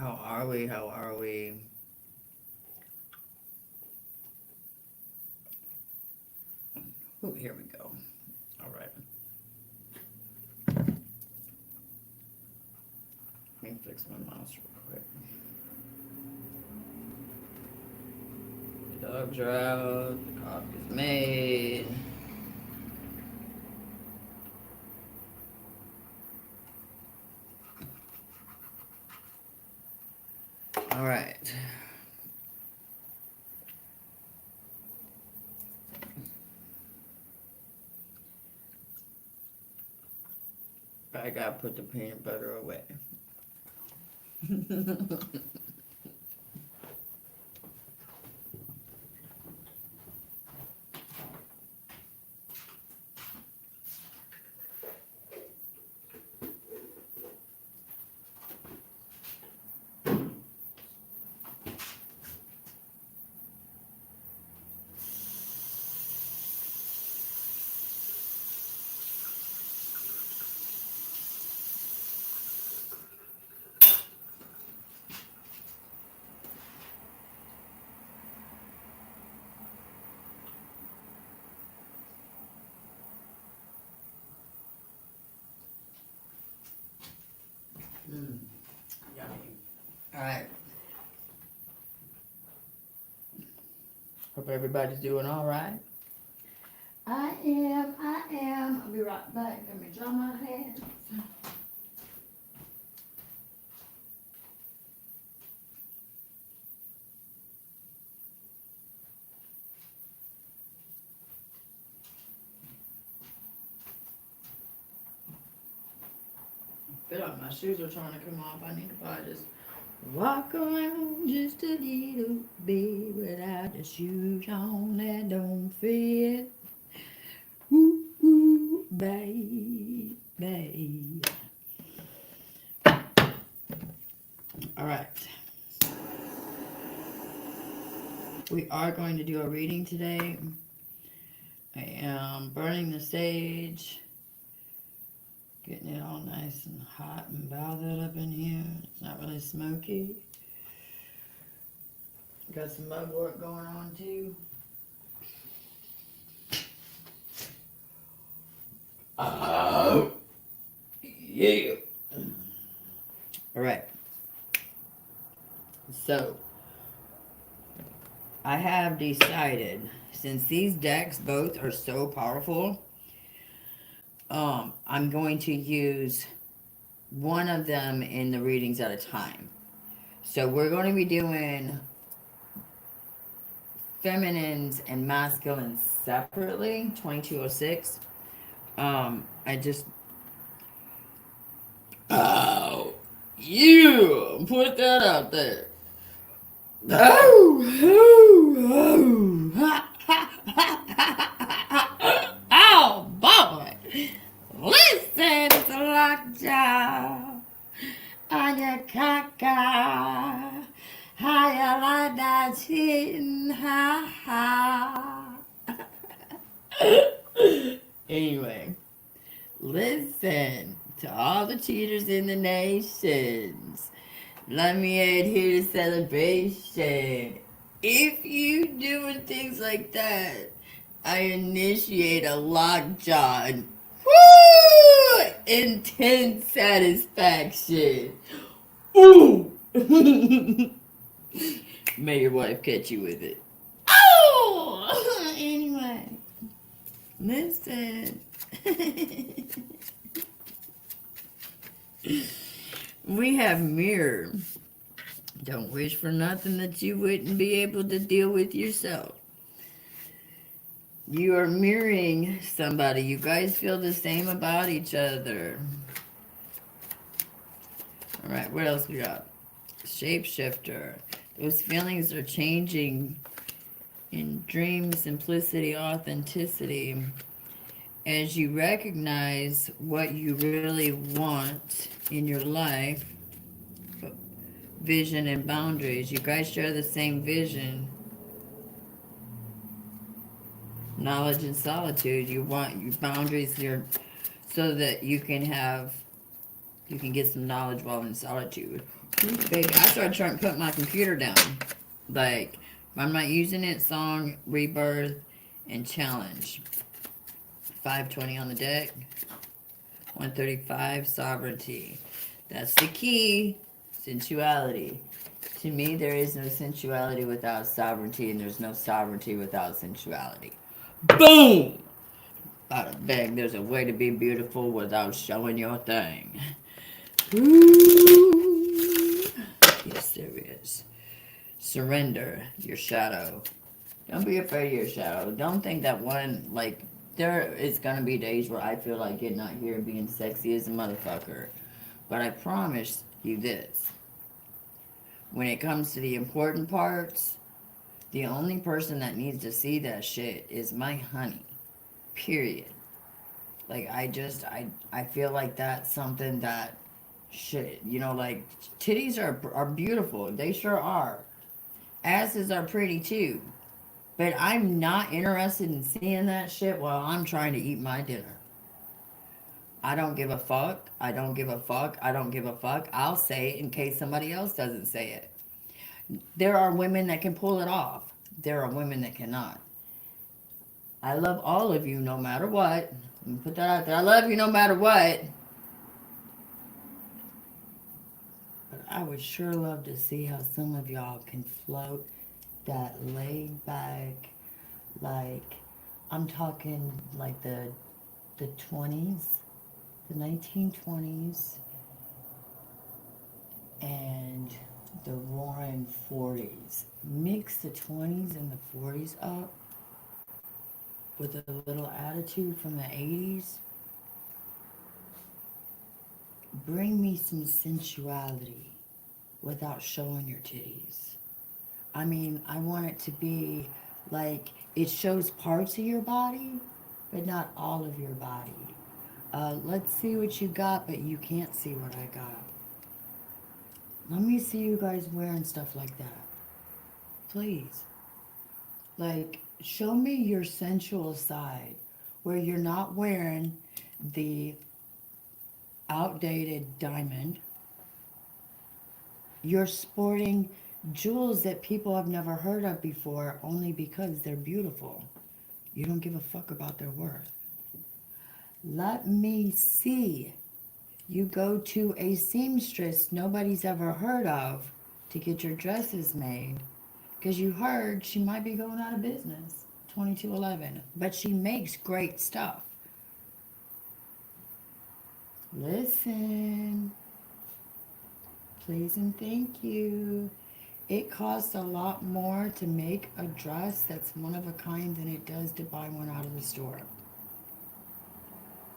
How are we? How are we? Oh, here we go. All right. Let me fix my mouse real quick. The dogs are out. The coffee's made. All right. I gotta put the peanut butter away. Yummy. All right. Hope everybody's doing all right. I am. I'll be right back. Let me dry my hands. I feel like my shoes are trying to come off. I need to probably just walk around just a little bit without the shoes on that don't fit. Woo, woo, baby. All right. We are going to do a reading today. I am burning the sage. Getting it all nice and hot and bothered up in here. It's not really smoky. Got some mugwort going on too. Oh, yeah. All right. So, I have decided, since these decks both are so powerful, I'm going to use one of them in the readings at a time. So we're going to be doing feminines and masculines separately, 2206. Oh, you put that out there. Oh, boy. Listen to lockjaw on your caca. How you like that cheating? Ha ha. Anyway, listen to all the cheaters in the nations. Let me add here to celebration. If you doing things like that, I initiate a lockjaw and woo! Intense satisfaction. Ooh! May your wife catch you with it. Oh! Anyway, listen. We have mirror. Don't wish for nothing that you wouldn't be able to deal with yourself. You are mirroring somebody. You guys feel the same about each other. All right, what else we got? Shapeshifter. Those feelings are changing in dream, simplicity, authenticity. As you recognize what you really want in your life, vision and boundaries. You guys share the same vision. Knowledge and solitude. You want your boundaries here so that you can get some knowledge while in solitude. Baby, I started trying to put my computer down. Like, I'm not using it. Song, rebirth, and challenge. 520 on the deck. 135, sovereignty. That's the key. Sensuality. To me, there is no sensuality without sovereignty, and there's no sovereignty without sensuality. Boom! Bada bang, there's a way to be beautiful without showing your thing. Ooh. Yes, there is. Surrender your shadow. Don't be afraid of your shadow. Don't think that one, like, there is going to be days where I feel like getting out here and being sexy as a motherfucker. But I promise you this. When it comes to the important parts, the only person that needs to see that shit is my honey. Period. Like, I feel like that's something that shit, you know, like, titties are beautiful. They sure are. Asses are pretty too. But I'm not interested in seeing that shit while I'm trying to eat my dinner. I don't give a fuck. I don't give a fuck. I don't give a fuck. I'll say it in case somebody else doesn't say it. There are women that can pull it off. There are women that cannot. I love all of you no matter what. Let me put that out there. I love you no matter what. But I would sure love to see how some of y'all can float that laid back, like, I'm talking like the 20s, the 1920s, and the roaring 40s. Mix the 20s and the 40s up with a little attitude from the 80s. Bring me some sensuality without showing your titties. I mean, I want it to be like it shows parts of your body, but not all of your body. Let's see what you got, but you can't see what I got. Let me see you guys wearing stuff like that. Please. Like, show me your sensual side where you're not wearing the outdated diamond. You're sporting jewels that people have never heard of before only because they're beautiful. You don't give a fuck about their worth. Let me see you go to a seamstress nobody's ever heard of to get your dresses made because you heard she might be going out of business. 2211. But she makes great stuff. Listen. Please and thank you. It costs a lot more to make a dress that's one of a kind than it does to buy one out of the store.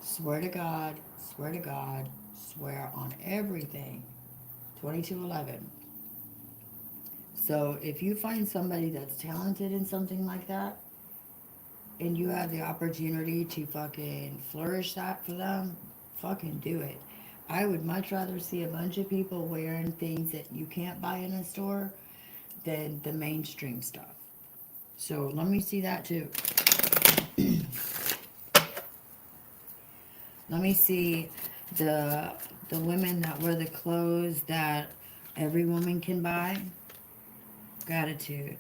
Swear to God, swear to God, swear on everything. 2211. So if you find somebody that's talented in something like that, and you have the opportunity to fucking flourish that for them, fucking do it. I would much rather see a bunch of people wearing things that you can't buy in a store than the mainstream stuff. So let me see that too. Let me see the women that wear the clothes that every woman can buy. Gratitude.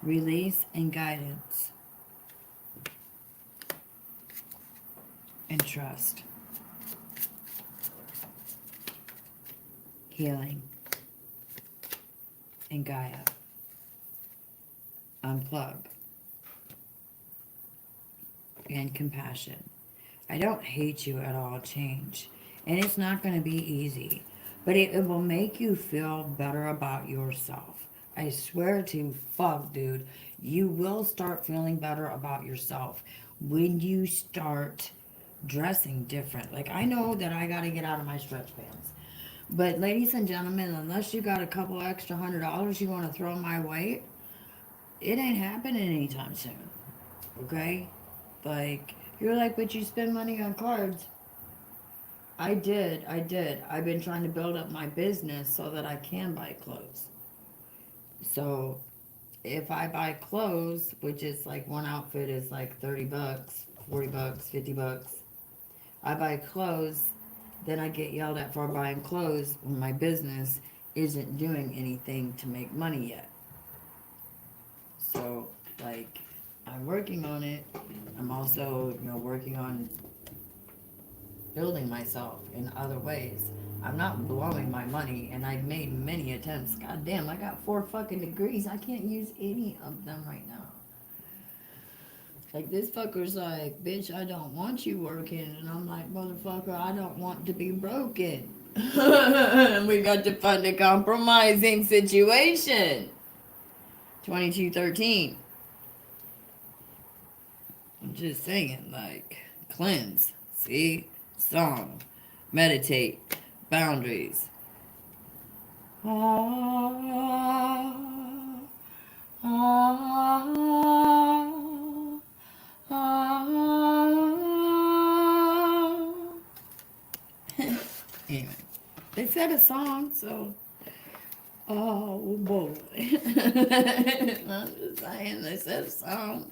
Release and guidance. And trust. Healing. And Gaia. Unplug. And compassion. I don't hate you at all, change. And it's not going to be easy. But it will make you feel better about yourself. I swear to fuck, dude. You will start feeling better about yourself when you start dressing different. Like, I know that I got to get out of my stretch pants. But ladies and gentlemen, unless you got a couple extra $100 you want to throw my way, it ain't happening anytime soon. Okay? Like, you're like, but you spend money on cards. I did. I've been trying to build up my business so that I can buy clothes. So, if I buy clothes, which is like one outfit is like 30 bucks, 40 bucks, 50 bucks. I buy clothes then I get yelled at for buying clothes when my business isn't doing anything to make money yet. So, like, I'm working on it. I'm also, working on building myself in other ways. I'm not blowing my money, and I've made many attempts. God damn, I got 4 fucking degrees. I can't use any of them right now. Like, this fucker's like, bitch, I don't want you working. And I'm like, motherfucker, I don't want to be broken. And we got to find a compromising situation. 2213. I'm just saying, like, cleanse, see, song, meditate, boundaries. Ah, ah, ah. Anyway, they said a song, so oh boy. I'm just saying, they said a song.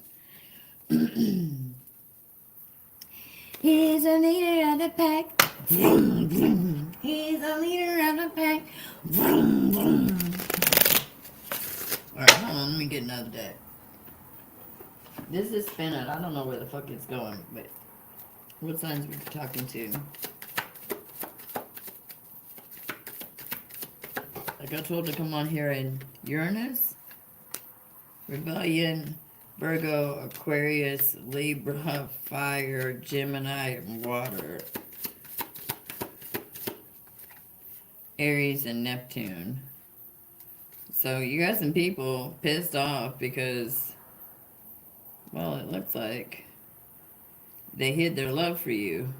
He's a leader of the pack. Vroom, vroom. He's a leader of the pack. Vroom, vroom. Alright, hold on, let me get another deck. This is spinning. I don't know where the fuck it's going, but what signs we're talking to? I got told to come on here in Uranus, Rebellion, Virgo, Aquarius, Libra, Fire, Gemini, and Water, Aries, and Neptune. So you got some people pissed off because, well, it looks like they hid their love for you.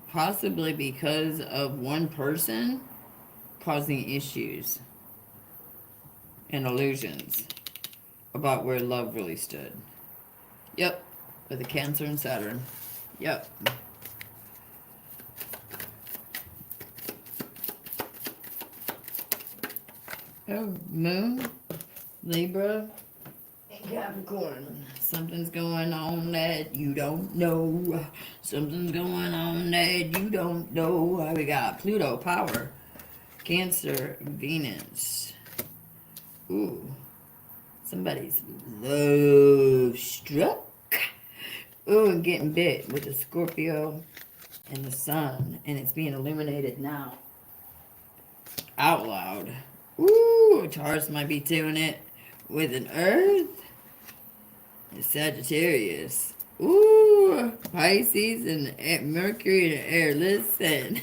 Possibly because of one person causing issues and illusions about where love really stood. Yep, with the Cancer and Saturn. Yep. Oh, Moon, Libra, and Capricorn. Something's going on that you don't know. Something's going on that you don't know. We got Pluto, power, Cancer, Venus. Ooh, somebody's love struck. Ooh, and getting bit with the Scorpio and the Sun, and it's being illuminated now. Out loud. Ooh, Taurus might be doing it with an Earth. And Sagittarius. Ooh, Pisces and Mercury and air. Listen.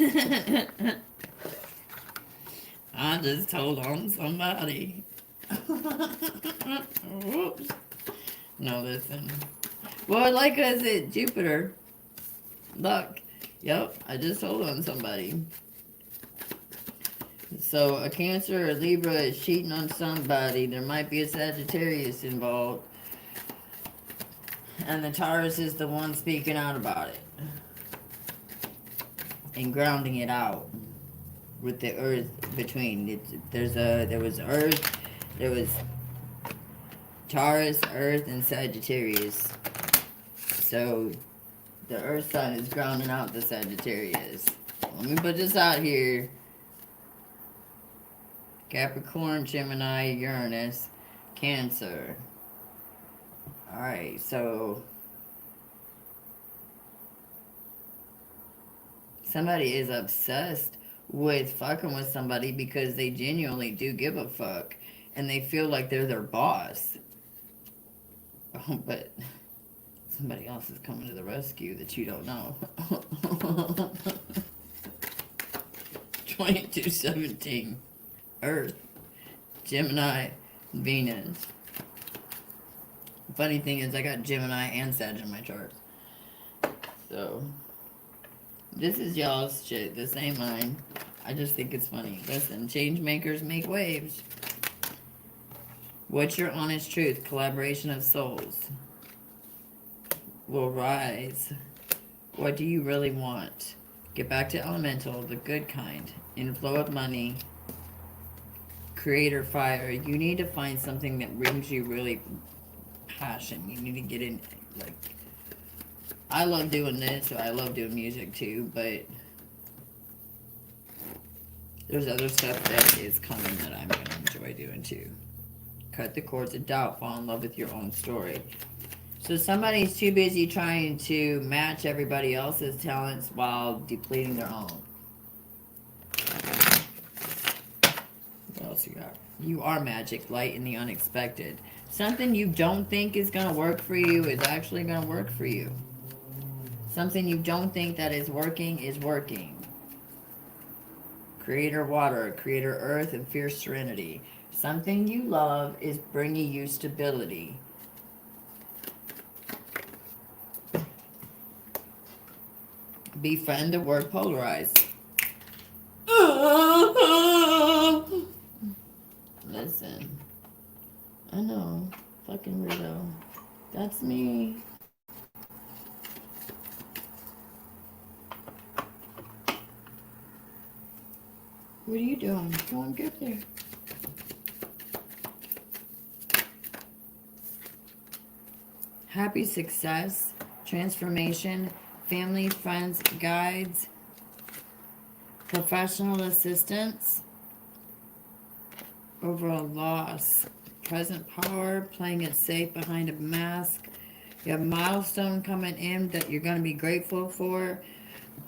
I just told on somebody. Whoops. No, listen. Well, like I said, Jupiter. Luck. Yep, I just told on somebody. So, a Cancer or Libra is cheating on somebody. There might be a Sagittarius involved. And the Taurus is the one speaking out about it. And grounding it out. With the Earth between. There was Earth. There was Taurus, Earth, and Sagittarius. So, the Earth sign is grounding out the Sagittarius. Let me put this out here. Capricorn, Gemini, Uranus, Cancer. Alright, so somebody is obsessed with fucking with somebody because they genuinely do give a fuck and they feel like they're their boss. Oh, but somebody else is coming to the rescue that you don't know. 2217. Earth, Gemini, Venus. The funny thing is I got Gemini and Sag in my chart. So, this is y'all's shit. This ain't mine. I just think it's funny. Listen, change makers make waves. What's your honest truth? Collaboration of souls will rise. What do you really want? Get back to elemental, the good kind. Inflow of money. Creator fire. You need to find something that brings you really passion. You need to get in, like, I love doing this, so I love doing music too, but there's other stuff that is coming that I'm going to enjoy doing too. Cut the cords of doubt, fall in love with your own story. So somebody's too busy trying to match everybody else's talents while depleting their own. What else you got? You are magic, light in the unexpected. Something you don't think is going to work for you is actually going to work for you. Something you don't think that is working. Creator water, creator earth, and fierce serenity. Something you love is bringing you stability. Befriend the word polarized. Listen, I know, fucking weirdo. That's me. What are you doing? Go on, get there. Happy success, transformation, family, friends, guides, professional assistance, overall loss, present power, playing it safe behind a mask. You have a milestone coming in that you're going to be grateful for.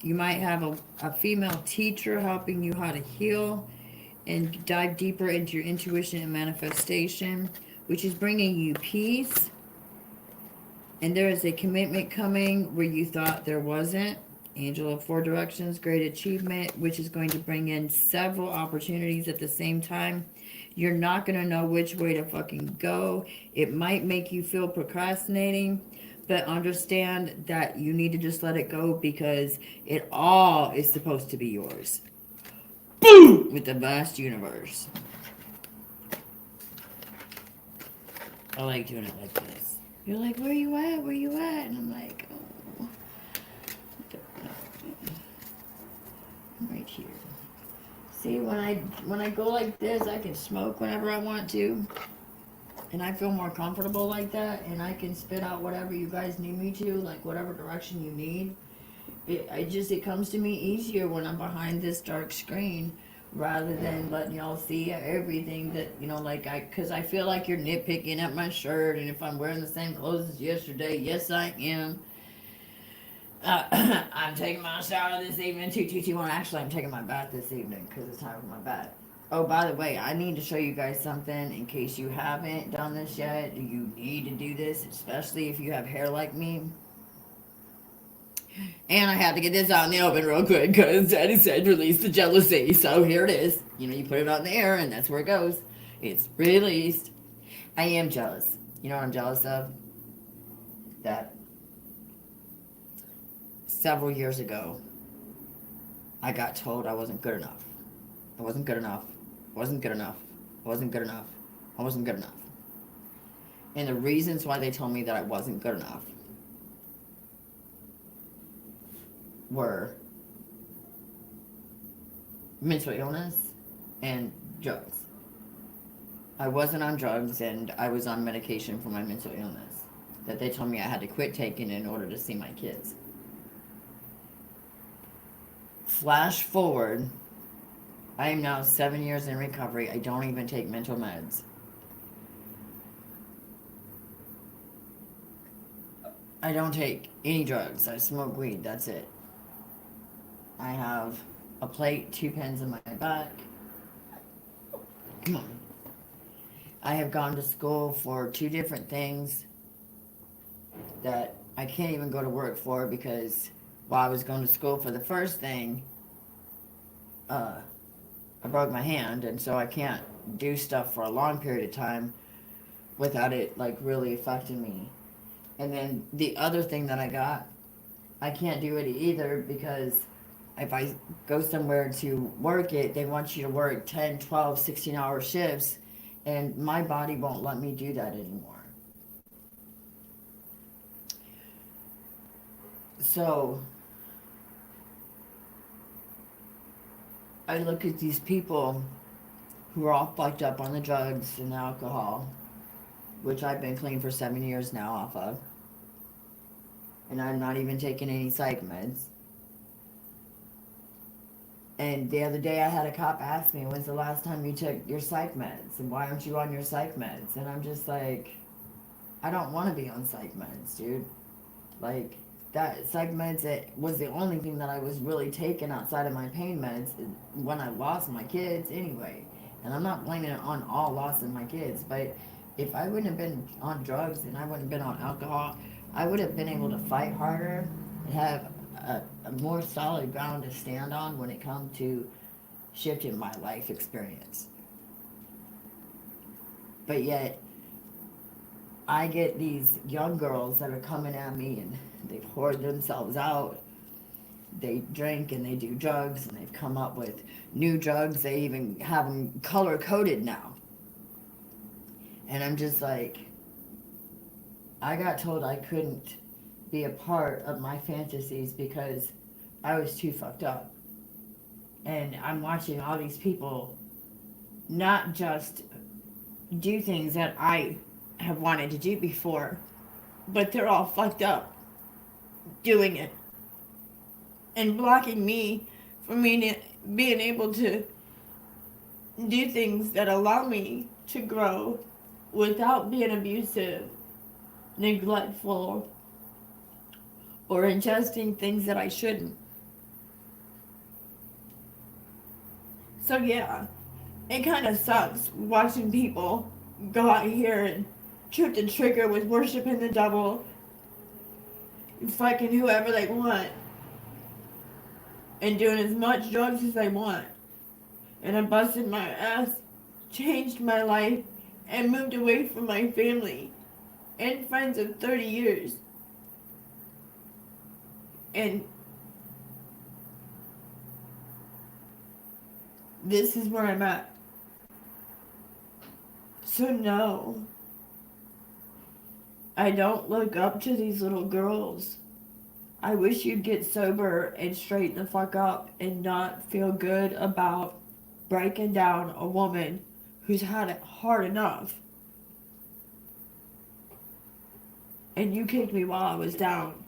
You might have a female teacher helping you how to heal and dive deeper into your intuition and manifestation, which is bringing you peace. And there is a commitment coming where you thought there wasn't. Angel of Four Directions, great achievement, which is going to bring in several opportunities at the same time. You're not going to know which way to fucking go. It might make you feel procrastinating, but understand that you need to just let it go because it all is supposed to be yours. Boom! With the vast universe. I like doing it like this. You're like, where you at? Where you at? And I'm like, oh, I'm right here. See, when I go like this, I can smoke whenever I want to. And I feel more comfortable like that. And I can spit out whatever you guys need me to, like whatever direction you need. It comes to me easier when I'm behind this dark screen rather than letting y'all see everything that, you know, like because I feel like you're nitpicking at my shirt and if I'm wearing the same clothes as yesterday. Yes, I am. I'm taking my shower this evening. 2 Actually, I'm taking my bath this evening because it's time for my bath. Oh, by the way, I need to show you guys something in case you haven't done this yet. You need to do this, especially if you have hair like me. And I had to get this out in the open real quick because Daddy said release the jealousy. So here it is. You know, you put it out in the air and that's where it goes. It's released. I am jealous. You know what I'm jealous of? That several years ago, I got told I wasn't good enough. I wasn't good enough. I wasn't good enough. I wasn't good enough. I wasn't good enough. And the reasons why they told me that I wasn't good enough were mental illness and drugs. I wasn't on drugs and I was on medication for my mental illness that they told me I had to quit taking in order to see my kids. Flash forward, I am now 7 years in recovery. I don't even take mental meds. I don't take any drugs. I smoke weed. That's it. I have a plate, 2 pens in my back. Come on. I have gone to school for 2 different things that I can't even go to work for because while I was going to school for the first thing, I broke my hand, and so I can't do stuff for a long period of time without it like really affecting me. And then the other thing that I got, I can't do it either because if I go somewhere to work it, they want you to work 10, 12, 16-hour shifts, and my body won't let me do that anymore. So I look at these people who are all fucked up on the drugs and the alcohol, which I've been clean for 7 years now off of. and I'm not even taking any psych meds. And the other day I had a cop ask me, when's the last time you took your psych meds? And why aren't you on your psych meds? And I'm just like, I don't want to be on psych meds, dude. Like, that psych meds, it was the only thing that I was really taking outside of my pain meds when I lost my kids anyway. And I'm not blaming it on all loss of my kids, but if I wouldn't have been on drugs and I wouldn't have been on alcohol, I would have been able to fight harder and have a more solid ground to stand on when it comes to shifting my life experience. But yet, I get these young girls that are coming at me and they've hoarded themselves out. They drink and they do drugs and they've come up with new drugs. They even have them color coded now. And I'm just like, I got told I couldn't be a part of my fantasies because I was too fucked up. And I'm watching all these people not just do things that I have wanted to do before, but they're all fucked up doing it and blocking me from being able to do things that allow me to grow without being abusive, neglectful, or ingesting things that I shouldn't. So yeah, it kind of sucks watching people go out here and trip the trigger with worshiping the devil, fucking whoever they want, and doing as much drugs as they want. And I busted my ass, changed my life, and moved away from my family and friends of 30 years. And this is where I'm at. So no, I don't look up to these little girls. I wish you'd get sober and straighten the fuck up and not feel good about breaking down a woman who's had it hard enough. And you kicked me while I was down.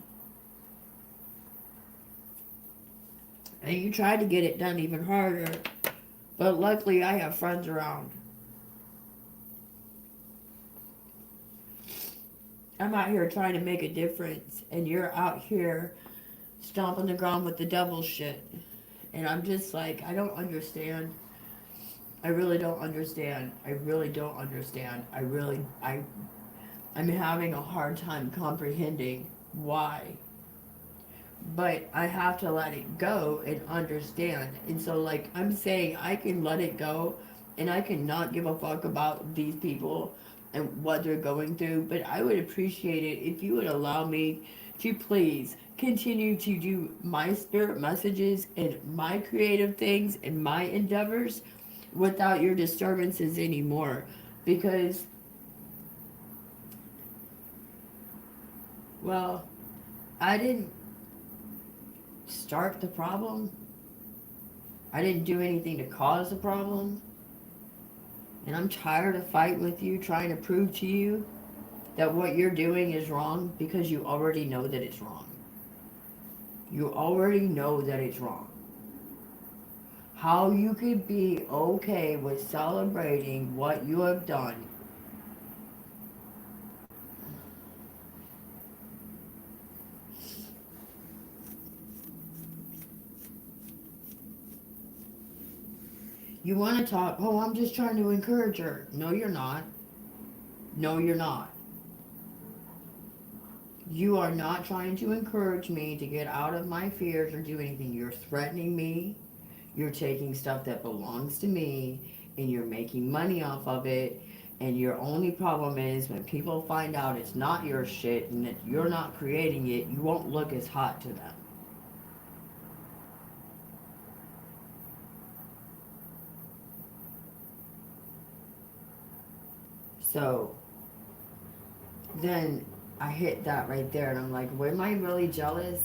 And you tried to get it done even harder. But luckily I have friends around. I'm out here trying to make a difference, and you're out here stomping the ground with the devil shit. And I'm just like, I don't understand. I really don't understand. I really don't understand. I'm having a hard time comprehending why. But I have to let it go and understand. And so, like, I'm saying I can let it go, and I can not give a fuck about these people and what they're going through, but I would appreciate it if you would allow me to please continue to do my spirit messages and my creative things and my endeavors without your disturbances anymore. Because, well, I didn't start the problem. I didn't do anything to cause the problem. And I'm tired of fighting with you, trying to prove to you that what you're doing is wrong because you already know that it's wrong. You already know that it's wrong. How you could be okay with celebrating what you have done. You want to talk, oh, I'm just trying to encourage her. No, you're not. No, you're not. You are not trying to encourage me to get out of my fears or do anything. You're threatening me. You're taking stuff that belongs to me, and you're making money off of it. And your only problem is when people find out it's not your shit and that you're not creating it, you won't look as hot to them. So then I hit that right there, and I'm like, am I really jealous?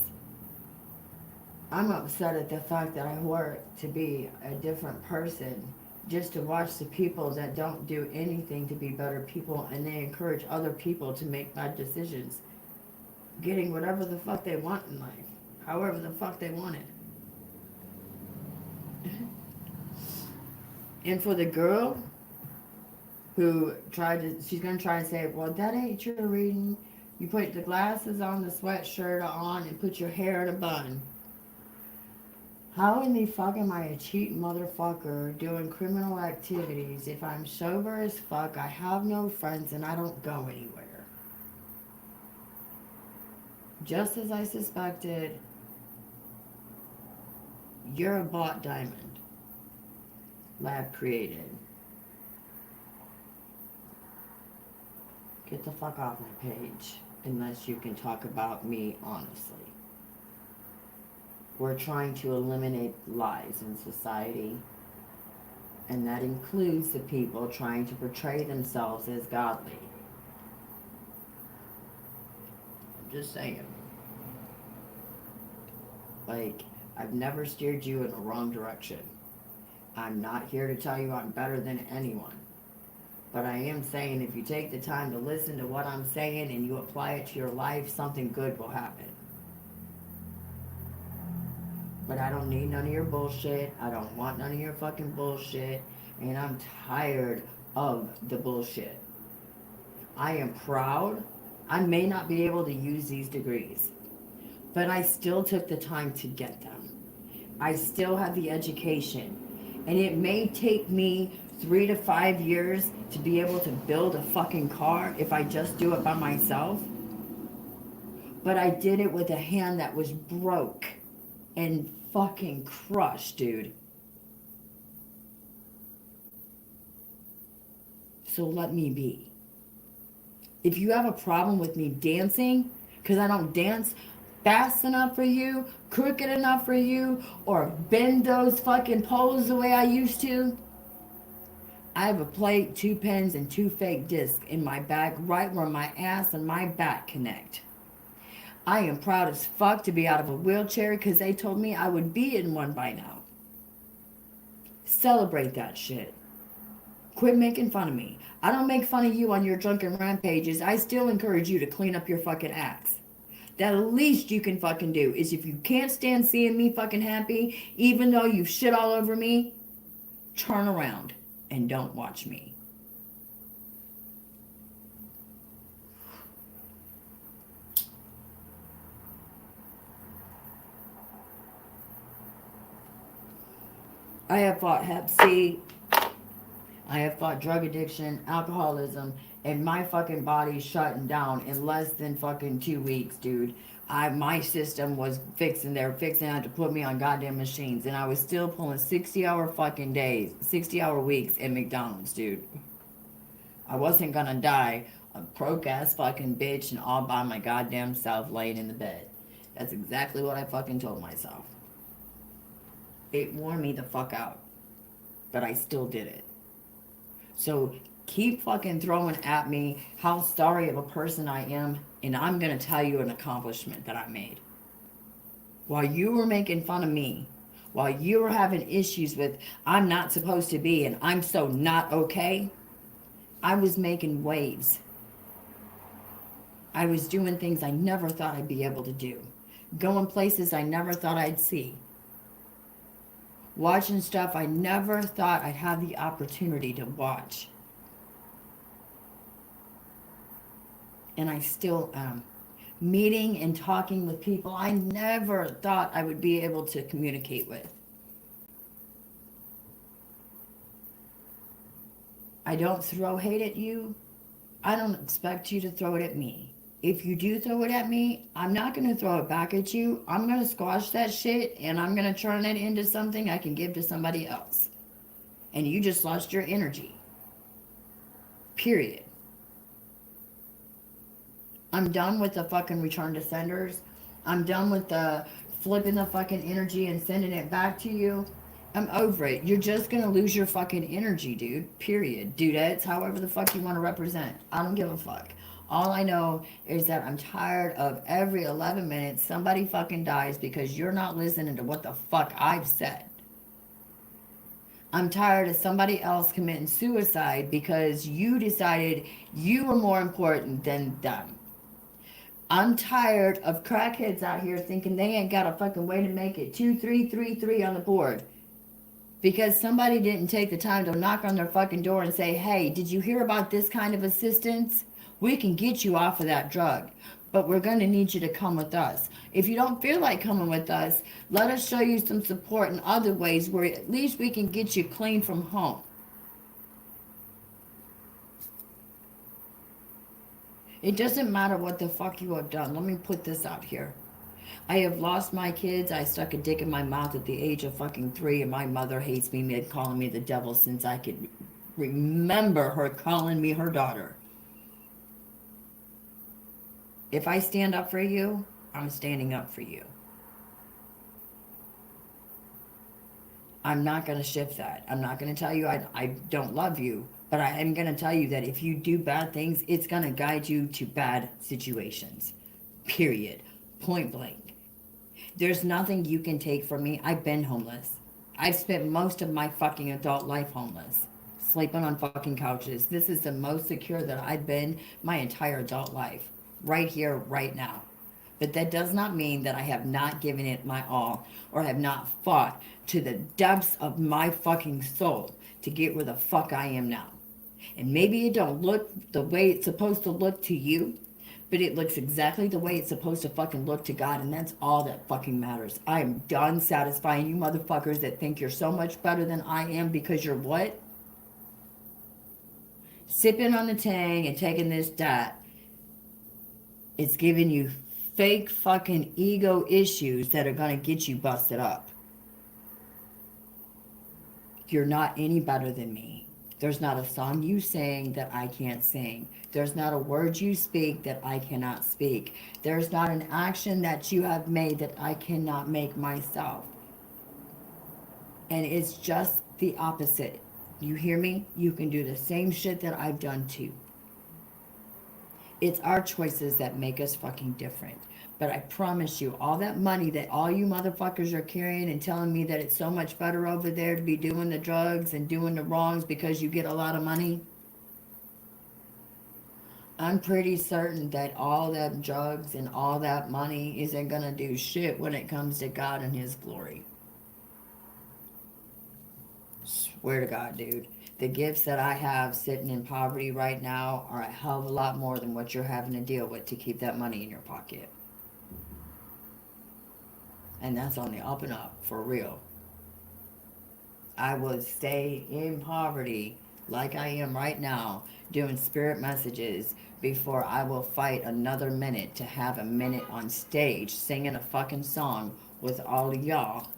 I'm upset at the fact that I work to be a different person just to watch the people that don't do anything to be better people, and they encourage other people to make bad decisions. getting whatever the fuck they want in life, however the fuck they want it. And for the girl who she's gonna try to say, well, that ain't your reading. You put the glasses on, the sweatshirt on, and put your hair in a bun. How in the fuck am I a cheap motherfucker doing criminal activities if I'm sober as fuck, I have no friends, and I don't go anywhere? Just as I suspected, you're a bought diamond. Lab created. Get the fuck off my page, unless you can talk about me honestly. We're trying to eliminate lies in society, and that includes the people trying to portray themselves as godly. I'm just saying. Like, I've never steered you in the wrong direction. I'm not here to tell you I'm better than anyone. But I am saying if you take the time to listen to what I'm saying and you apply it to your life, something good will happen. But I don't need none of your bullshit. I don't want none of your fucking bullshit. And I'm tired of the bullshit. I am proud. I may not be able to use these degrees, but I still took the time to get them. I still have the education. And it may take me 3 to 5 years to be able to build a fucking car if I just do it by myself. But I did it with a hand that was broke and fucking crushed, dude. So let me be. If you have a problem with me dancing, because I don't dance fast enough for you, crooked enough for you, or bend those fucking poles the way I used to, I have a plate, 2 pens, and 2 fake discs in my bag right where my ass and my back connect. I am proud as fuck to be out of a wheelchair because they told me I would be in one by now. Celebrate that shit. Quit making fun of me. I don't make fun of you on your drunken rampages. I still encourage you to clean up your fucking acts. That least you can fucking do is if you can't stand seeing me fucking happy, even though you shit all over me, turn around and don't watch me. I have fought Hep C. I have fought drug addiction, alcoholism, and my fucking body's shutting down in less than fucking 2 weeks, dude. My system was they were fixing out to put me on goddamn machines, and I was still pulling 60-hour fucking days, 60-hour weeks at McDonald's, dude. I wasn't gonna die a broke-ass fucking bitch and all by my goddamn self laying in the bed. That's exactly what I fucking told myself. It wore me the fuck out, but I still did it. So keep fucking throwing at me how sorry of a person I am, and I'm going to tell you an accomplishment that I made. While you were making fun of me, while you were having issues with I'm not supposed to be and I'm so not okay, I was making waves. I was doing things I never thought I'd be able to do. Going places I never thought I'd see. Watching stuff I never thought I'd have the opportunity to watch. And I still am. Meeting and talking with people I never thought I would be able to communicate with. I don't throw hate at you. I don't expect you to throw it at me. If you do throw it at me, I'm not going to throw it back at you. I'm going to squash that shit and I'm going to turn it into something I can give to somebody else. And you just lost your energy. Period. I'm done with the fucking return to senders. I'm done with the flipping the fucking energy and sending it back to you. I'm over it. You're just going to lose your fucking energy, dude. Period. Dudettes, however the fuck you want to represent. I don't give a fuck. All I know is that I'm tired of every 11 minutes somebody fucking dies because you're not listening to what the fuck I've said. I'm tired of somebody else committing suicide because you decided you were more important than them. I'm tired of crackheads out here thinking they ain't got a fucking way to make it 2, 3, 3, 3 on the board. Because somebody didn't take the time to knock on their fucking door and say, hey, did you hear about this kind of assistance? We can get you off of that drug, but we're going to need you to come with us. If you don't feel like coming with us, let us show you some support in other ways where at least we can get you clean from home. It doesn't matter what the fuck you have done. Let me put this out here. I have lost my kids. I stuck a dick in my mouth at the age of fucking 3, and my mother hates me, calling me the devil since I could remember her calling me her daughter. If I stand up for you, I'm standing up for you. I'm not going to shift that. I'm not going to tell you I don't love you, but I am going to tell you that if you do bad things, it's going to guide you to bad situations. Period. Point blank. There's nothing you can take from me. I've been homeless. I've spent most of my fucking adult life homeless. Sleeping on fucking couches. This is the most secure that I've been my entire adult life. Right here, right now. But that does not mean that I have not given it my all or have not fought to the depths of my fucking soul to get where the fuck I am now. And maybe it don't look the way it's supposed to look to you, but it looks exactly the way it's supposed to fucking look to God, and that's all that fucking matters. I am done satisfying you motherfuckers that think you're so much better than I am because you're what? Sipping on the tang and taking this dat. It's giving you fake fucking ego issues that are going to get you busted up. You're not any better than me. There's not a song you sing that I can't sing. There's not a word you speak that I cannot speak. There's not an action that you have made that I cannot make myself. And it's just the opposite. You hear me? You can do the same shit that I've done too. It's our choices that make us fucking different. But I promise you, all that money that all you motherfuckers are carrying and telling me that it's so much better over there to be doing the drugs and doing the wrongs because you get a lot of money, I'm pretty certain that all that drugs and all that money isn't going to do shit when it comes to God and His glory. Swear to God, dude. The gifts that I have sitting in poverty right now are a hell of a lot more than what you're having to deal with to keep that money in your pocket. And that's on the up and up, for real. I would stay in poverty like I am right now, doing spirit messages, before I will fight another minute to have a minute on stage singing a fucking song with all of y'all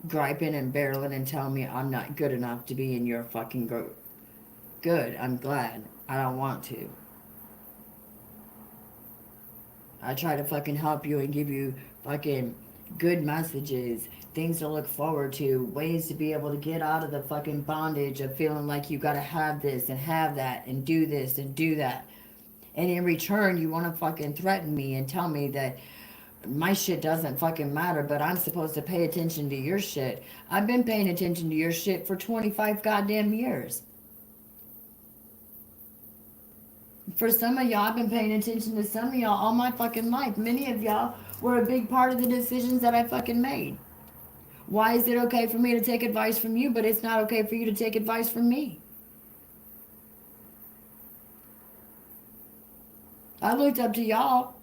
griping and barreling and telling me I'm not good enough to be in your fucking group. Good, I'm glad. I don't want to. I try to fucking help you and give you fucking good messages, things to look forward to, ways to be able to get out of the fucking bondage of feeling like you gotta have this and have that and do this and do that. And in return, you want to fucking threaten me and tell me that my shit doesn't fucking matter, but I'm supposed to pay attention to your shit. I've been paying attention to your shit for 25 goddamn years. For some of y'all, I've been paying attention to some of y'all all my fucking life. Many of y'all were a big part of the decisions that I fucking made. Why is it okay for me to take advice from you, but it's not okay for you to take advice from me? I looked up to y'all.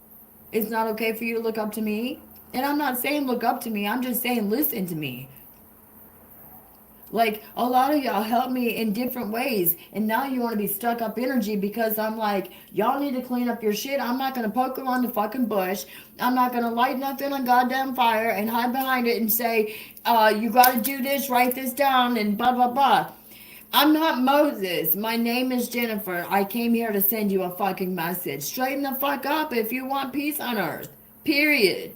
It's not okay for you to look up to me. And I'm not saying look up to me. I'm just saying listen to me. Like, a lot of y'all help me in different ways. And now you want to be stuck up energy because I'm like, y'all need to clean up your shit. I'm not going to poke around the fucking bush. I'm not going to light nothing on goddamn fire and hide behind it and say, you got to do this, write this down, and blah, blah, blah. I'm not Moses. My name is Jennifer. I came here to send you a fucking message. Straighten the fuck up if you want peace on earth. Period.